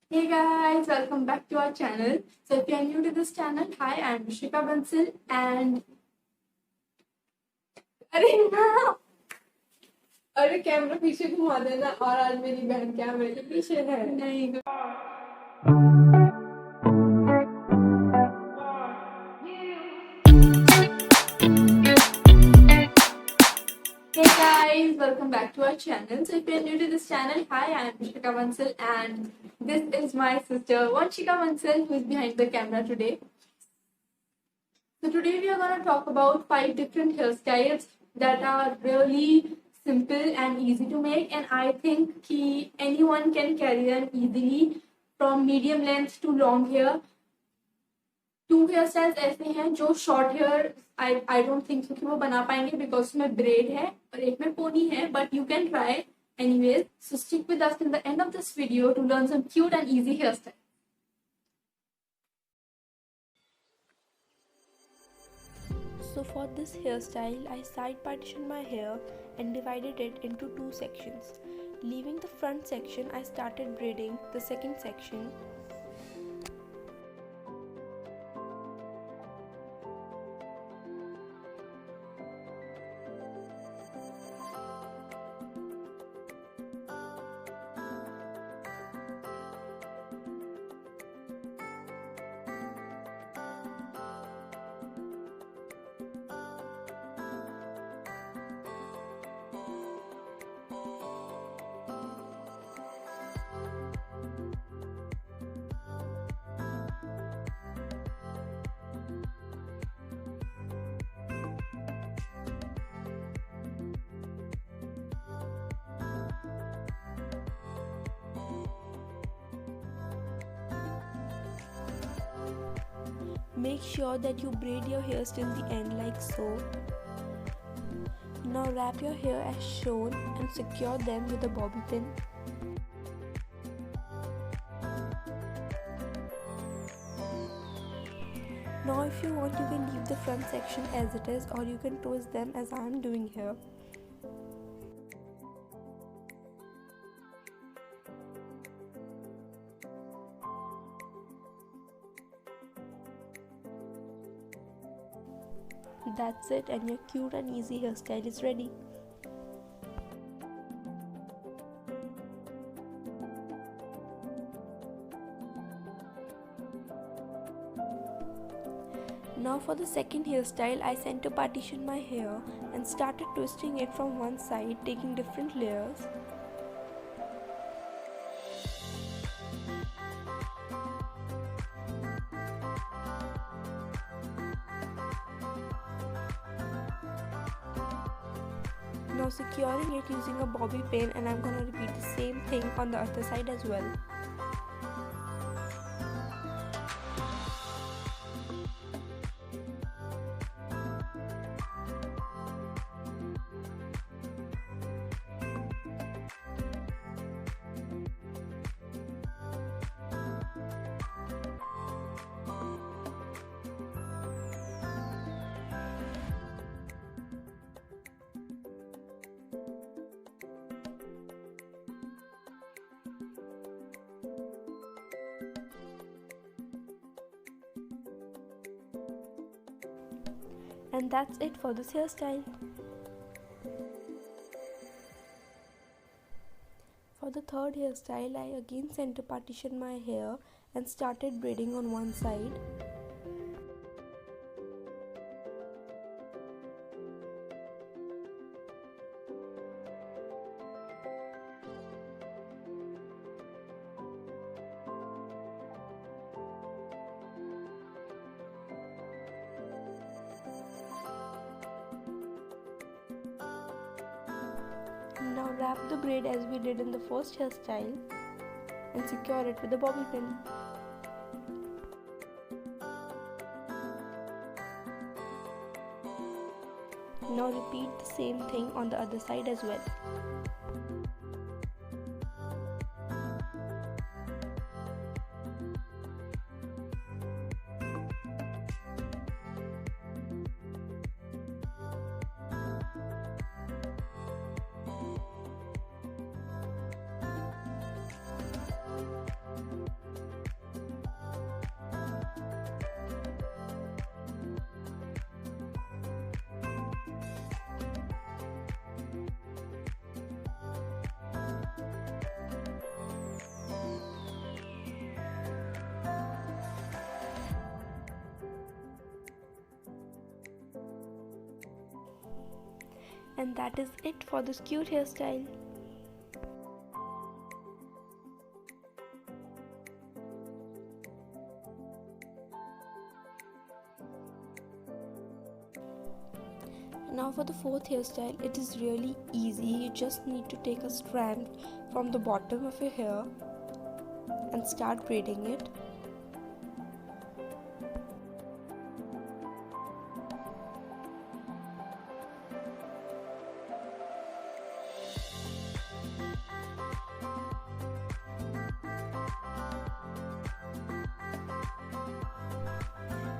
Hey guys, welcome back to our channel. So if you are new to this channel, hi, I'm Rishika Vanshika and अरे ना अरे camera पीछे घुमा देना और आज मेरी बहन कैमरे के पीछे है नहीं Hey guys, welcome back to our channel. So if you are new to this channel, hi, I'm Rishika Vanshika and this is my sister Vanshika Vanshika who is behind the camera today. So today we are going to talk about 5 different hairstyles that are really simple and easy to make, and I think कि anyone can carry them easily from medium length to long hair. 2 hairstyles ऐसे हैं जो short hair I don't think so कि वो बना पाएंगे because उसमें braid है और एक में pony है, but you can try anyways. So stick with us till the end of this video to learn some cute and easy hairstyles. So for this hairstyle, I side partitioned my hair and divided it into 2 sections. Leaving the front section, I started braiding the second section. Make sure that you braid your hairs till the end like so. Now wrap your hair as shown and secure them with a bobby pin. Now if you want, you can leave the front section as it is, or you can twist them as I am doing here. That's it, and your cute and easy hairstyle is ready. Now for the second hairstyle, I center partitioned my hair and started twisting it from one side, taking different layers. Now securing it using a bobby pin, and I'm gonna repeat the same thing on the other side as well. And that's it for this hairstyle. For the third hairstyle, I again center partitioned my hair and started braiding on one side. Now wrap the braid as we did in the first hairstyle and secure it with a bobby pin. Now repeat the same thing on the other side as well. And that is it for this cute hairstyle. Now for the fourth hairstyle, it is really easy. You just need to take a strand from the bottom of your hair and start braiding it.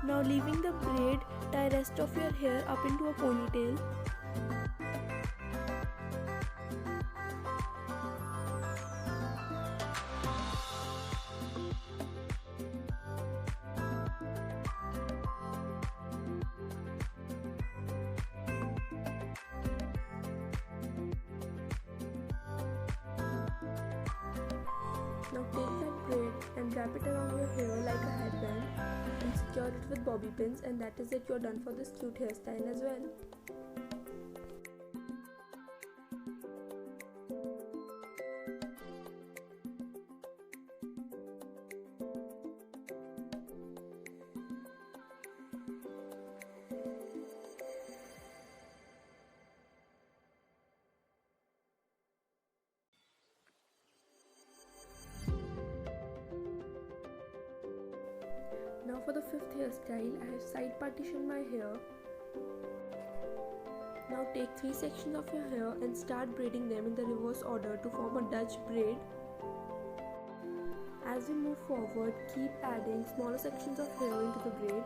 Now leaving the braid, tie rest of your hair up into a ponytail. Now take that braid and wrap it around your hair like a headband and secure it with bobby pins, and that is it, you're done for this cute hairstyle as well. Now for the fifth hairstyle, I have side partitioned my hair. Now take 3 sections of your hair and start braiding them in the reverse order to form a Dutch braid. As you move forward, keep adding smaller sections of hair into the braid.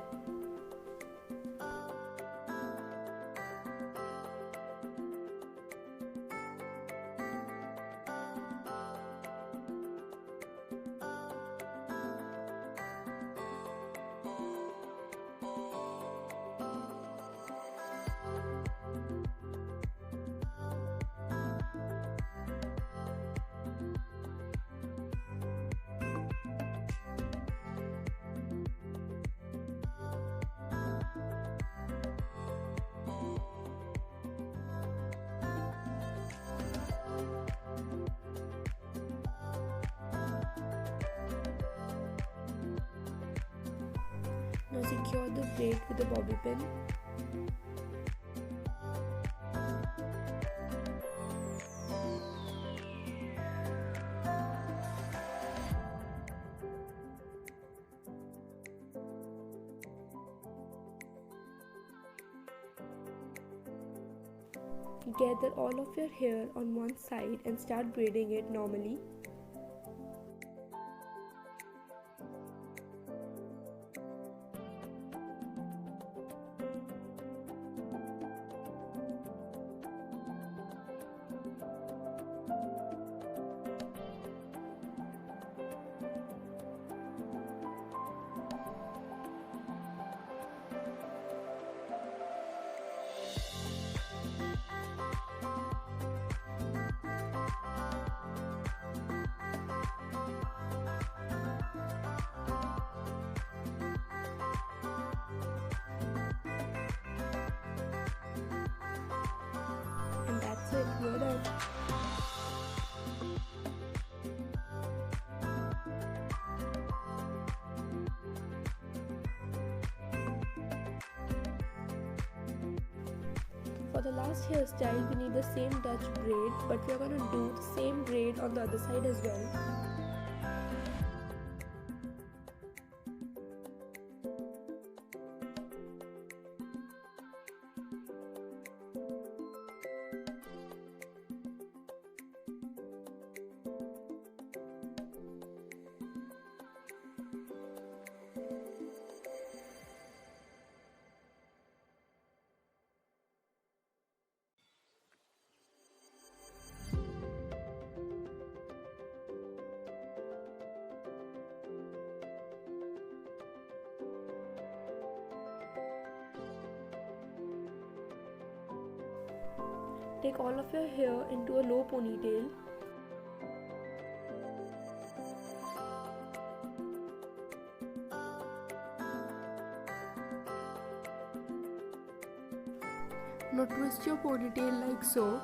Now secure the braid with a bobby pin. Gather all of your hair on one side and start braiding it normally. And that's it, you're done. For the last hairstyle, we need the same Dutch braid, but we are going to do the same braid on the other side as well. Take all of your hair into a low ponytail. Now twist your ponytail like so.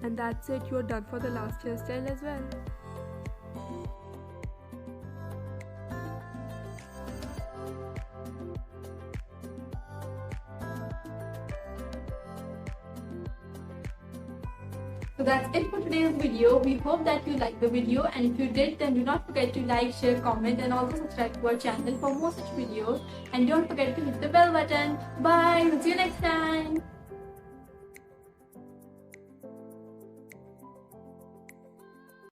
And that's it, you're done for the last hairstyle as well. So that's it for today's video. We hope that you liked the video, and if you did, then do not forget to like, share, comment and also subscribe to our channel for more such videos, and don't forget to hit the bell button. Bye, we'll see you next time.